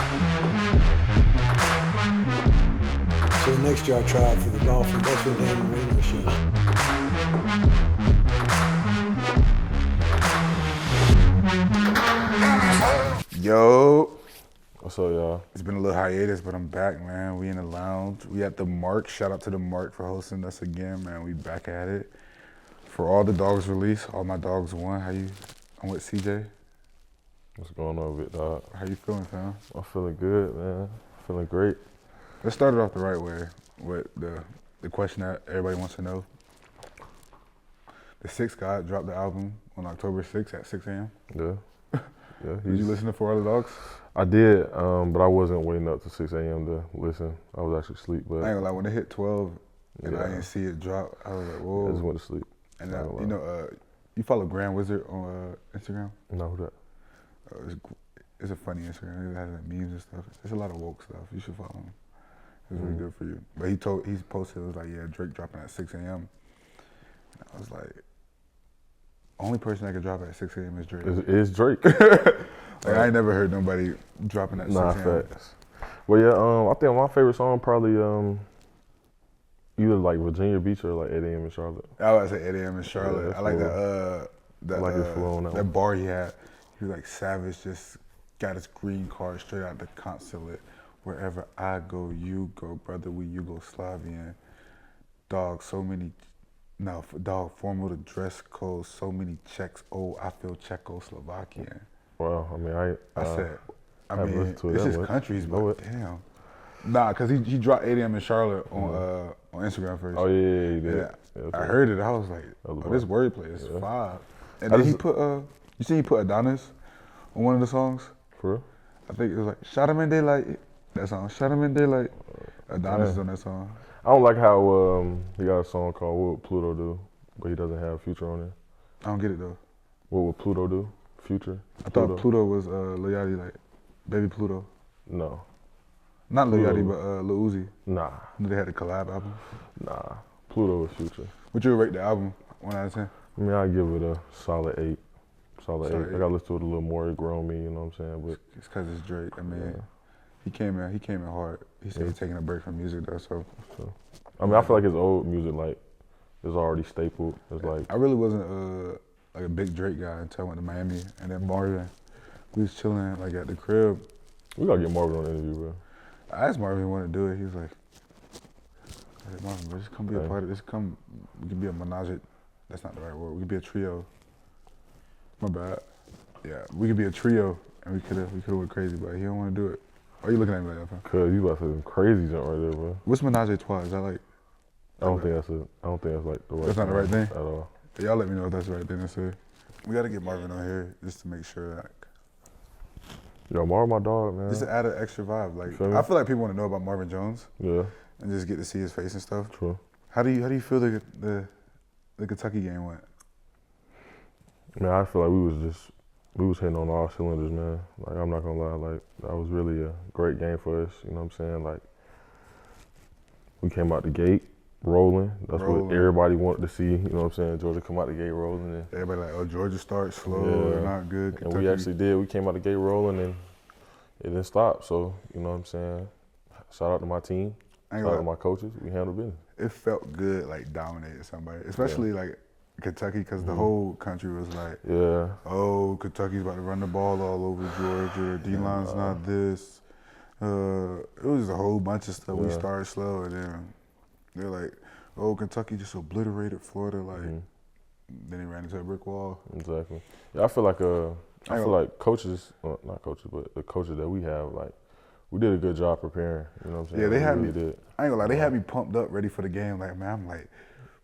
So next year I try out for the Dolphins. That's your name and radio show. Yo, What's up, y'all? it's been a little hiatus, but I'm back, man. We in the lounge. We at the Mark. Shout out to the Mark for hosting us again, man. We back at it. For all the dogs released, all my dogs won. I'm with CJ. What's going on with dog? How you feeling, fam? I'm feeling good, man. Feeling great. Let's start it off the right way with the question that everybody wants to know. The Six guy dropped the album on October 6th at 6 a.m. Yeah. Yeah. Did you listen to For All the Dogs? I did, but I wasn't waiting up to 6 a.m. to listen. I was actually asleep, but I ain't gonna lie, when it hit 12 and I Yeah. didn't see it drop, I was like, I whoa. just went to sleep. And Not gonna you lie. know, you follow Grand Wizard on Instagram? No, who that? It's a funny Instagram. It has like memes and stuff. It's a lot of woke stuff. You should follow him. It's really good for you. But he's posted, it was like, yeah, Drake dropping at 6 a.m. And I was like, only person that could drop at 6 a.m. is Drake. It's Drake. Like, I ain't never heard nobody dropping at 6 Nah, a.m. facts. Well, yeah, I think my favorite song probably either like Virginia Beach or like 8 a.m. in Charlotte. I was about to say 8 a.m. in Charlotte. Yeah, I like that's that I like his flow on that that one. bar he had. He was like savage, just got his green card straight out the consulate. Wherever I go, you go, brother. We Yugoslavian. Dog, formal to dress code, so many checks. Oh, I feel Czechoslovakian. Wow, I mean, I said, I haven't mean, listened to it it's that just much. countries, Know but it. damn. Nah, cause he dropped 8 a.m. in Charlotte on Instagram first. Oh yeah, he did. Yeah, Yeah, I heard it. I was like, That was oh, this wordplay is Yeah. fire. And I then he just- put, you see he put Adonis on one of the songs? For real? I think it was like, Shot him in daylight, that song. Shot him in daylight. Adonis is on that song. I don't like how he got a song called "What Would Pluto Do," but he doesn't have Future on it. I don't get it though. What would Pluto do? Future? I thought Pluto was Lil Yachty, like, Baby Pluto. No. Not Lil Pluto. Yachty, but Lil Uzi. Nah. They had a collab album. Nah. Pluto is Future. What you would rate the album, 1 out of 10? I mean, I'd give it a solid 8. Solid 8. Solid I 8. gotta listen to it a little more. It grown me, you know what I'm saying? But It's cause it's Drake. I mean, Yeah. he came in hard. He said he's taking a break from music though, so. I mean, I feel like his old music like is already stapled. It's like I really wasn't like a big Drake guy until I went to Miami, and then Marvin, we was chilling like at the crib. we gotta get Marvin on the interview, bro. I asked Marvin if he wanted to do it. He was like, I said, Marvin, bro, just come be a Okay. part of this. Come, we can be a menage. That's not the right word. We could be a trio. My bad. Yeah, we could be a trio, and we could have went crazy, but he don't want to do it. Why are you looking at me like that, fam? Cause you about to say some crazy junk right there, bro. What's menage a trois? Is that like? I don't think that's like the right. That's not the right thing? at all. Y'all let me know if that's the right thing to say. We got to get Marvin on here just to make sure, like, Yo, Marvin, my dog, man. just to add an extra vibe. Like, Feel me? I feel like people want to know about Marvin Jones Yeah, and just get to see his face and stuff. true. How do you feel the Kentucky game went? Man, I feel like we was hitting on all cylinders, man. Like, I'm not gonna lie, like, that was really a great game for us, you know what I'm saying? Like, we came out the gate rolling. That's Rolling. what everybody wanted to see, you know what I'm saying? Georgia come out the gate rolling. And Everybody like, oh, Georgia starts slow, Yeah. not good. And we actually did. We came out the gate rolling and it didn't stop. So, you know what I'm saying? Shout out to my team. I ain't Shout out to gonna lie, my coaches. We handled business. it felt good, like dominating somebody, especially like Kentucky, because the whole country was like, Yeah. oh, Kentucky's about to run the ball all over Georgia. D-line's not this. It was a whole bunch of stuff. We Yeah. started slow, and then they're like, oh, Kentucky just obliterated Florida. Like, then they ran into a brick wall. Exactly. Yeah, I feel like I ain't feel like coaches, well, not coaches, but the coaches that we have, like, we did a good job preparing. You know what I'm saying? Yeah, they We had really me. did. I ain't gonna lie, they had me pumped up, ready for the game. Like, man, I'm like,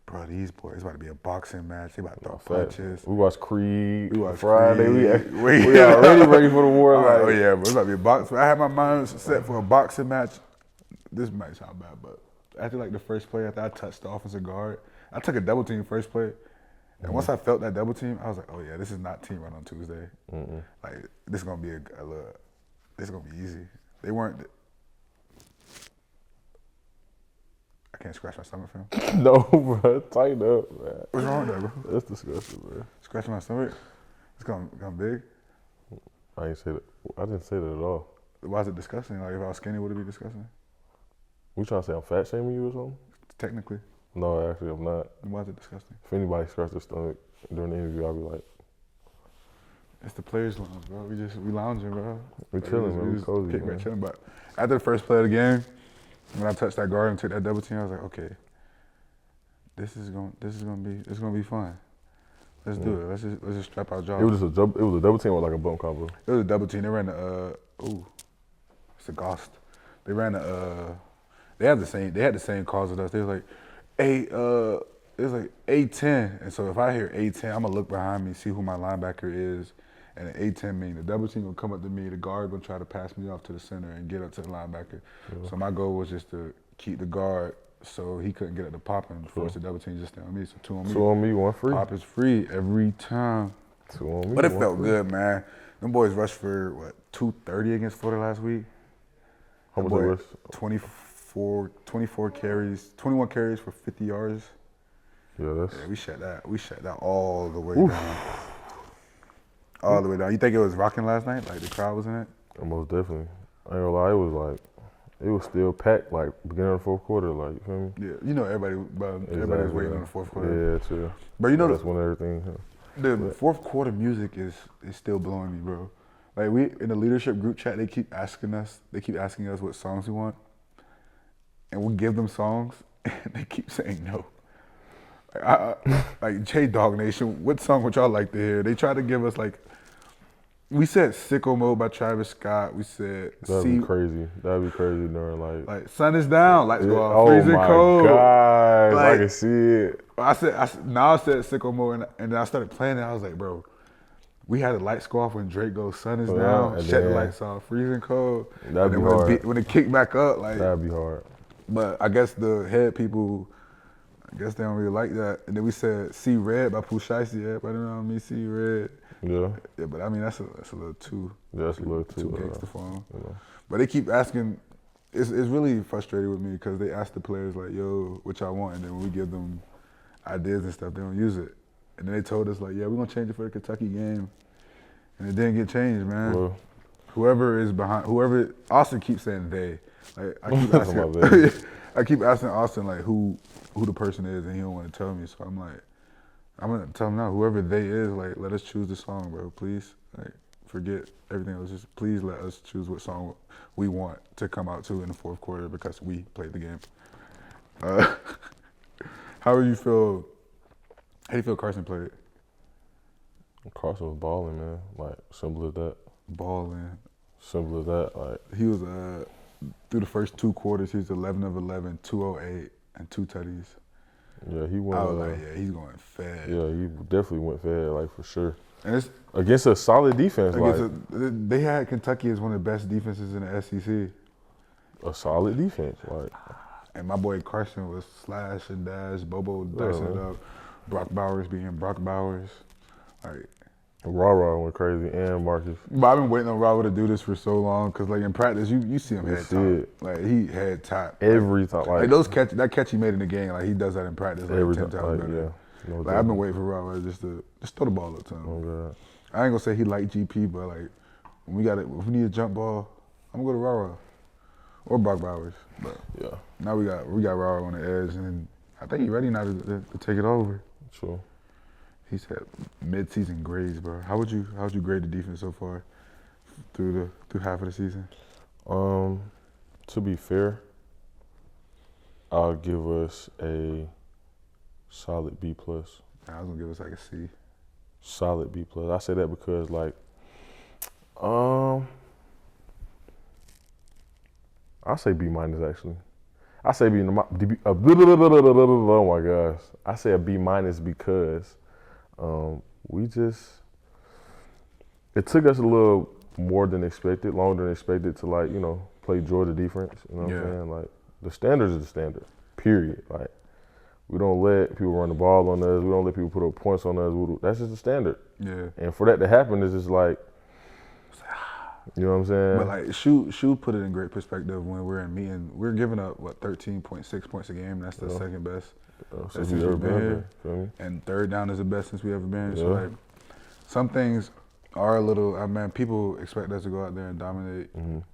bro, these boys about to be a boxing match. They about to throw Facts. punches. We watched Creed. We watched Friday. Creed. We already ready for the war. I'm Like, like, oh yeah, bro, it's about to be a box. I had my mind set for a boxing match. This might sound bad, but after like the first play, after I touched the offensive guard, I took a double team first play. And once I felt that double team, I was like, oh yeah, this is not team run on Tuesday. Like, this is gonna be a little, this is gonna be easy. They weren't. I can't scratch my stomach, fam. no, bro. Tighten up, man. What's wrong with that, bro? That's disgusting, bro. Scratching my stomach? It's gone big. I didn't say that at all. Why is it disgusting? Like if I was skinny, would it be disgusting? We trying to say I'm fat shaming you or something? Technically. No, actually I'm not. Why is it disgusting? If anybody scratched their stomach during the interview, I'll be like, It's the players' lounge, bro. We lounging, bro. we chilling, man. We cozy, kick back man. chilling. But after the first play of the game, when I touched that guard and took that double team, I was like, okay, this is gonna be fun. Let's do it. Let's just strap our jaws. It was a double team or like a bump combo. It was a double team. They ran the it's a Ghost. They ran the they had the same calls as us. They was like, it was like A10. And so if I hear A10, I'm gonna look behind me, see who my linebacker is. And an A10 mean the double team gonna come up to me, the guard gonna try to pass me off to the center and get up to the linebacker. Yeah. So my goal was just to keep the guard so he couldn't get up to pop and force the double team just on me. So 2 on me. 2 on me, 1 free. Pop is free every time. 2 on me. But it felt good, man. Them boys rushed for what, 230 against Florida last week? How much they rushed? 24 carries, 21 carries for 50 yards. Yeah, we shut that all the way down. All the way down. You think it was rocking last night? Like the crowd was in it? Most definitely. I ain't gonna lie, it was still packed, like beginning of the fourth quarter, like, you feel me? Yeah, you know everybody was waiting on the fourth quarter. Yeah, true. But you know that's when everything. The fourth quarter music is still blowing me, bro. Like we in the leadership group chat, they keep asking us what songs we want, and we give them songs, and they keep saying no. Like J Dog Nation, what song would y'all like to hear? They try to give us like. We said Sicko Mode by Travis Scott. We said That'd be crazy. That'd be crazy during like sun is down, lights go off, oh freezing my cold. God, like, I can see it. I said Sicko Mode, and then I started playing it. I was like, bro, we had the lights go off when Drake goes, sun is down, shut the lights off, freezing cold. That'd be hard. When it kicked back up, like that'd be hard. But I guess the head people, I guess they don't really like that. And then we said See Red by Pooh Shiesty. Everybody know me, See Red. Yeah. Yeah, but I mean that's a little too. Yeah, that's a little too gangster for them. You know. But they keep asking. It's really frustrating with me because they ask the players like, "Yo, what y'all want?" And then when we give them ideas and stuff, they don't use it. And then they told us like, "Yeah, we're gonna change it for the Kentucky game," and it didn't get changed, man. Well, whoever is behind, Austin keeps saying they. Like I keep asking Austin like who the person is, and he don't want to tell me. So I'm like, I'm gonna tell him now, whoever they is, like, let us choose the song, bro. Please, like, forget everything else. Just please let us choose what song we want to come out to in the fourth quarter because we played the game. How do you feel Carson played? Carson was balling, man. Like, simple as that. Balling. Simple as that. Like he was through the first 2 quarters, he was 11 of 11, 208, and 2 tutties. Yeah, he went. I was like, yeah, he's going fed. Yeah, he definitely went fed, like for sure. And it's against a solid defense. They had Kentucky as one of the best defenses in the SEC. A solid defense, like. And my boy Carson was slash and dash, Bobo dicing it up, Brock Bowers being Brock Bowers, like. Rah went crazy, and Marcus. But I've been waiting on Rah to do this for so long because, like, in practice, you see him head top. Like, he head top. Every time. Like that catch he made in the game, like, he does that in practice like every 10 times better. Yeah. No I've been waiting for Rah just to throw the ball up to him. Oh, God. I ain't going to say he like GP, but, like, if we need a jump ball, I'm going to go to Rah or Brock Bowers. But yeah. Now we got Rah on the edge, and I think he's ready now to take it over. Sure. He said mid-season grades, bro. How'd you grade the defense so far through half of the season? To be fair, I'll give us a solid B+. I was gonna give us like a C. Solid B+. I say that because like, I say B- actually. I say B. Oh my gosh. I say a B- because. It took us a little more than expected, longer than expected to like, play Georgia defense. You know what I'm saying? Like, the standards is the standard, period. Like, we don't let people run the ball on us. We don't let people put up points on us. That's just the standard. Yeah. And for that to happen, it's just like, you know what I'm saying? But like, Shu put it in great perspective when we're in meeting. We're giving up, 13.6 points a game. That's the second best. Since we've ever been here. And third down is the best since we ever been. So like, some things are a little. I mean, people expect us to go out there and dominate,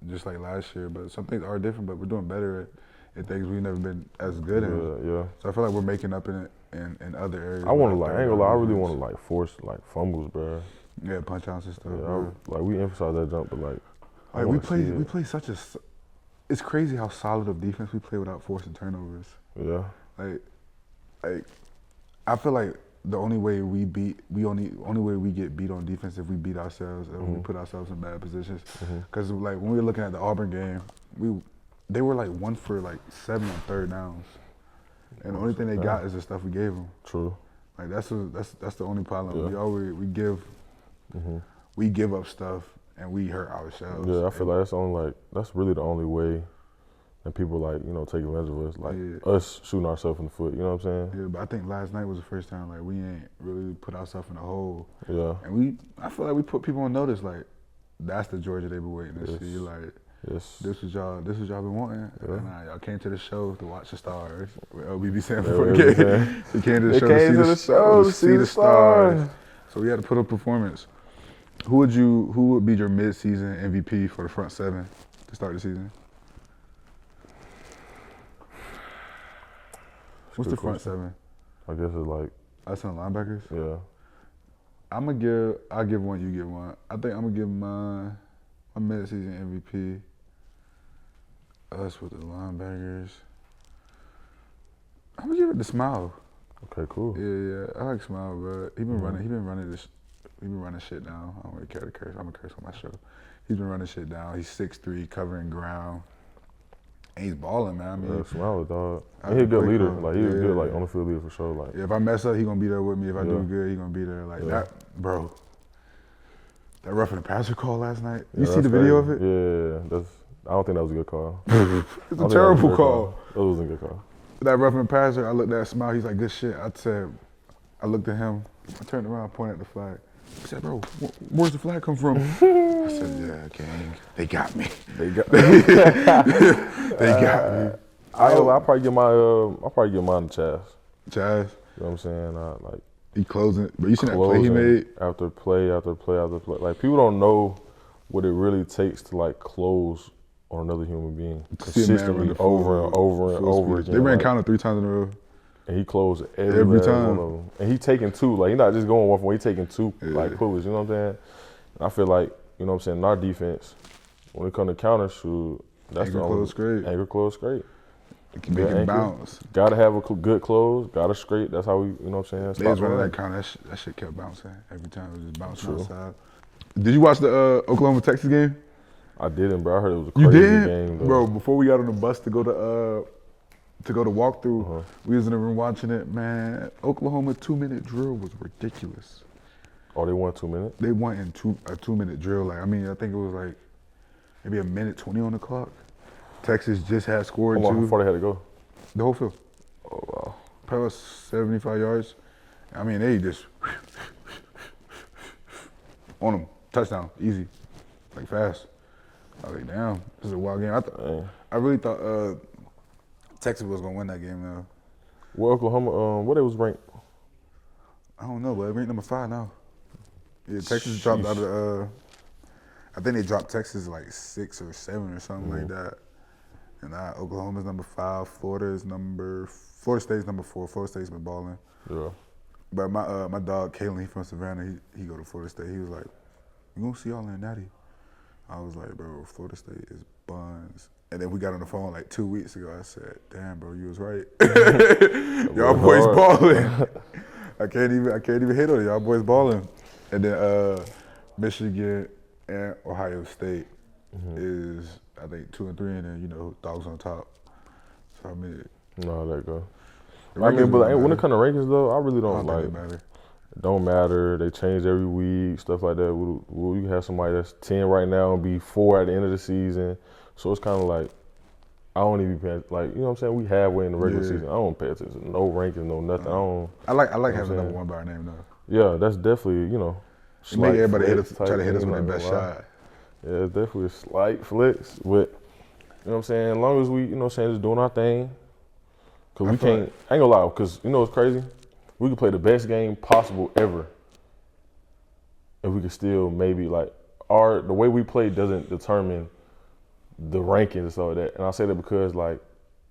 just like last year. But some things are different. But we're doing better at things we've never been as good in. Yeah. So I feel like we're making up in it in other areas. I want to like. I ain't gonna lie. I really want to like force like fumbles, bro. Yeah, punch outs and stuff. Yeah, like we emphasize that jump, but like we play such a. It's crazy how solid of defense we play without forcing turnovers. Yeah. Like, I feel like the only way we get beat on defense if we beat ourselves and we put ourselves in bad positions. Because like when we were looking at the Auburn game, they were like 1 for like 7 on third downs, and the only thing they got is the stuff we gave them. True. Like that's the only problem. Yeah. We give up stuff and we hurt ourselves. Yeah, I feel like that's really the only way that people like, take advantage of us, like us shooting ourselves in the foot, you know what I'm saying? Yeah, but I think last night was the first time like we ain't really put ourselves in a hole. Yeah. And I feel like we put people on notice, like that's the Georgia they been waiting to see. Like this is y'all been wanting. Yeah. And y'all came to the show to watch the stars. We be saying before the game. We came to the show to see the stars. So we had to put up performance. Who would be your mid-season MVP for the front seven to start the season? What's the front seven? I guess it's like us and linebackers. Yeah. I'll give one, you give one. I think I'm gonna give my mid-season MVP. Us with the linebackers. I'm gonna give it to Smile. Okay, cool. Yeah. I like Smile, bro. He been running shit down. I don't really care to curse. I'm gonna curse on my show. He's been running shit down. He's 6'3", covering ground. And he's balling, man. I mean, Smile, dog. And he's a good leader. Like he's a good like on the field leader for sure. Like if I mess up, he gonna be there with me. If I do good, he gonna be there. Like that, bro. That roughing the passer call last night. You see the video of it? Yeah, I don't think that was a good call. It's a terrible call. That wasn't a good call. That roughing the passer, I looked at Smile. He's like, good shit. I looked at him. I turned around, pointed at the flag. He said, bro, where's the flag come from? I said, yeah, gang. They got me. They got me. I'll probably get mine to Chaz. Chaz? You know what I'm saying? Like he closing. But you seen that play he made? After play. Like people don't know what it really takes to like close on another human being consistently over and over again. They ran counter 3 times in a row. And he closed every time. One of them. And he taking 2. Like, he's not just going 1 for 1. He taking 2, like, pullers. You know what I'm saying? And I feel like, you know what I'm saying, in our defense, when it comes to counter shoot, that's anchor close great. Anchor close great. It can make it bounce. Got to have a good close. Got to scrape. That's how we, you know what I'm saying? They was running that counter. That shit kept bouncing. Every time it was just bouncing outside. Did you watch the Oklahoma-Texas game? I didn't, bro. I heard it was a crazy game, though. Bro, before we got on the bus to go to walkthrough, we was in the room watching it. Man, Oklahoma 2-minute drill was ridiculous. Oh, they won 2 minutes? They won in a 2-minute drill. Like, I mean, I think it was like maybe a minute 20 on the clock. Texas just had scored How long before they had to go? The whole field. Oh, wow. Probably 75 yards. I mean, they just on them. Touchdown. Easy. Like, fast. I was like, damn, this is a wild game. I really thought Texas was going to win that game, though. Well, Oklahoma, what they was ranked? I don't know, but it ranked number 5 now. Yeah, Texas dropped out of I think they dropped Texas like 6 or 7 or something like that. And Oklahoma's number 5. Florida State's number 4. Florida State's been balling. Yeah. But my dog Kalen, he from Savannah. He go to Florida State. He was like, "You gonna see y'all in Natty?" I was like, "Bro, Florida State is buns." And then we got on the phone like 2 weeks ago. I said, "Damn, bro, you was right. Y'all boys balling." I can't even hit on it. Y'all boys balling. And then Michigan and Ohio State is, I think, 2 and 3, and then dogs on top. So I mean, no, let go. I mean, but when it comes to rankings though, I really don't like. Think it matter. It don't matter. They change every week, stuff like that. You have somebody that's 10 right now and be 4 at the end of the season. So it's kind of like I don't even pay, like, you know what I'm saying? We halfway in the regular season. I don't pay attention. No rankings, no nothing. I like having number 1 by our name though. Yeah, that's definitely, make everybody try to hit us with their best shot. Yeah, it's definitely a slight flex, but you know what I'm saying? As long as we, just doing our thing. Cause we can't, I ain't gonna lie, cause what's crazy? We can play the best game possible ever. if we could still maybe like the way we play doesn't determine the rankings and stuff like that. And I say that because like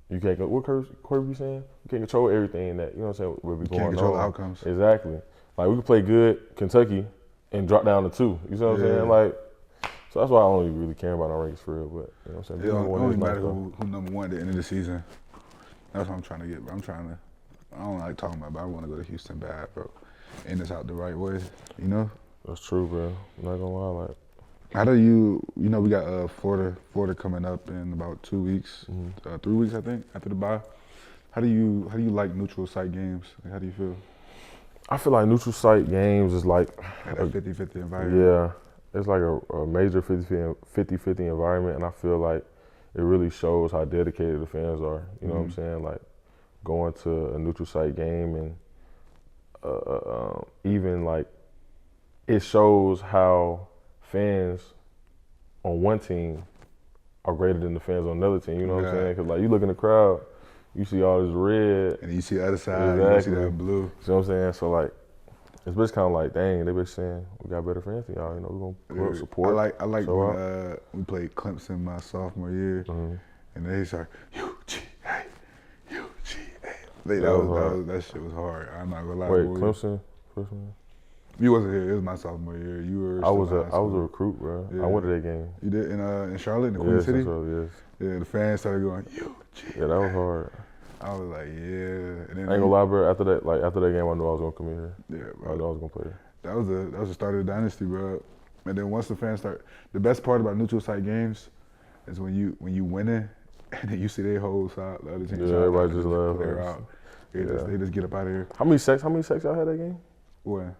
you can't go. What Corey be saying? You can't control everything that you know what I'm saying. What be going on? Can't control the outcomes. Exactly. Like we could play good Kentucky and drop down to 2. You see what I'm saying? Like. So that's why I don't really care about our rankings for real, but you know what I'm saying? It don't matter who number 1 at the end of the season. That's what I'm trying to get, bro. I don't like talking about it, but I want to go to Houston bad, bro. End this out the right way, you know? That's true, bro. I'm not gonna lie, like. How do you know, we got Florida coming up in about 2 weeks, 3 weeks, I think, after the bye. How do you like neutral site games? Like, how do you feel? I feel like neutral site games is like a 50-50 environment. Yeah. It's like a major 50-50 environment, and I feel like it really shows how dedicated the fans are. You know what I'm saying? Like going to a neutral site game, and even like it shows how fans on one team are greater than the fans on another team. You know what I'm saying? Because like you look in the crowd, you see all this red, and you see the other side, you see that blue. You know what I'm saying? So like. It's just kind of like, dang, they been saying we got better fans than y'all. You know, we're gonna support. I like when we played Clemson my sophomore year, and they start UGA. That shit was hard. I'm not gonna lie. Wait, Clemson freshman? You wasn't here. It was my sophomore year. You were. I was a recruit, bro. Yeah. I went to that game. You did in Charlotte, in the Queen City. Yes. Yeah, the fans started going UGA. Yeah, that was hard. I was like, yeah. And then I ain't gonna lie, bro. After that game, I knew I was gonna come in here. Yeah, bro. I knew I was gonna play. That was the start of the dynasty, bro. And then once the fans start, the best part about neutral site games is when you winning, and then you see their whole side, the other team. Yeah, everybody just love clear out. They just get up out of here. How many sacks y'all had that game? What?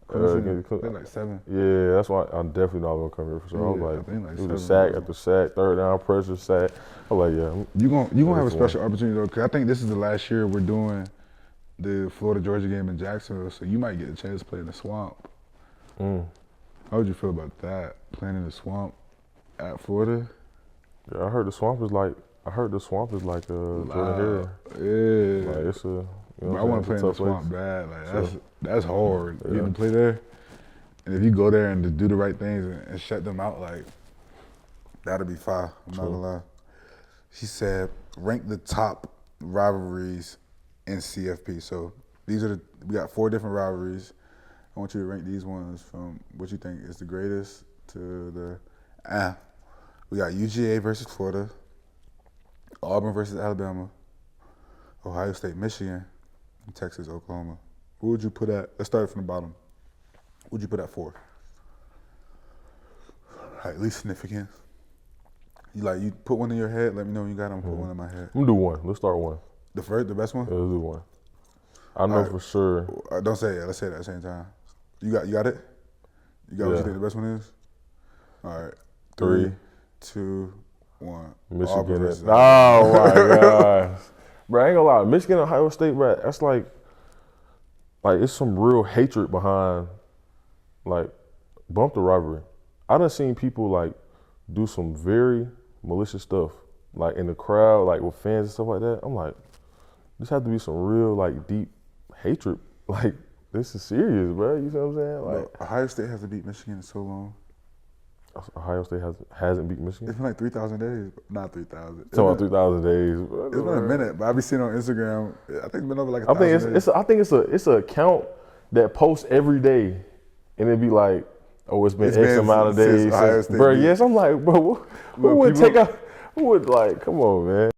They're like 7. Yeah, that's why I'm definitely not gonna come here for sure. Yeah, I was I think like it was 7, sack after sack, third down pressure sack. I'm like, yeah. You gonna have a special opportunity though, because I think this is the last year we're doing the Florida-Georgia game in Jacksonville, so you might get a chance to play in the swamp. How would you feel about that, playing in the swamp at Florida? Yeah, I heard the swamp is like Jordan Hare. Yeah. Like it's a. You know I want to play in the swamp bad. Like that's hard. You can play there, and if you go there and just do the right things and shut them out, like that'll be fire. I'm not gonna lie. She said, rank the top rivalries in CFP. So we got 4 different rivalries. I want you to rank these ones from what you think is the greatest to the. We got UGA versus Florida, Auburn versus Alabama, Ohio State, Michigan, and Texas, Oklahoma. Who would you put at? Let's start from the bottom. What would you put at 4? At least significant. You put one in your head. Let me know when you got them. Put one in my head. I'm gonna do one. Let's start one. The best one. Yeah, let's do one. I know for sure. Don't say it. Let's say it at the same time. You got it. You got what you think the best one is. All right. 3, 2, 1. Michigan. Oh my gosh, bro! I ain't gonna lie. Michigan, Ohio State, bro. That's like it's some real hatred behind, bump the rivalry. I done seen people do some very malicious stuff, in the crowd, with fans and stuff like that. I'm like, this have to be some real deep hatred. This is serious, bro. You see what I'm saying? Ohio State hasn't beat Michigan in so long. Ohio State hasn't beat Michigan? It's been like 3,000 days. Not 3,000. It's about 3,000 days. Bro. It's been a minute, but I be seeing on Instagram. I think it's been over 1,000 days. I think it's a account that posts every day, and it be like, oh, it's been X amount of days. Bro, yes, I'm like, bro, who would come on, man.